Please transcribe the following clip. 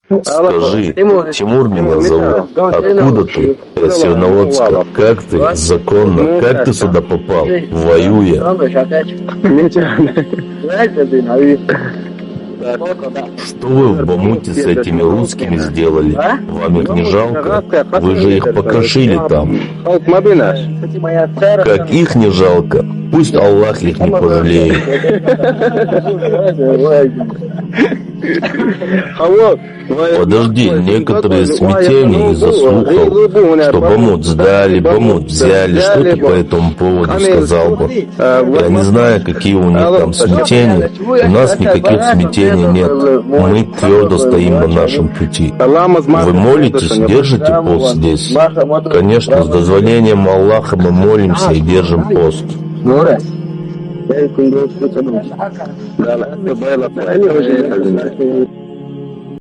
Скажи, Тимур меня зовут. Откуда ты? Я с Свердловска. Как ты? Законно. Как ты сюда попал? Воюя. Что вы в Бамуте с этими русскими сделали? Вам их не жалко? Вы же их покрошили там. Как их не жалко? Пусть Аллах их не пожалеет. Подожди, некоторые смятения из-за слухов, что Бамут сдали, Бамут взяли. Что ты по этому поводу сказал бы? Я не знаю, какие у них там смятения. У нас никаких смятений нет. Мы твердо стоим на нашем пути. Вы молитесь, держите пост здесь? Конечно, с дозволением Аллаха мы молимся и держим пост. Да,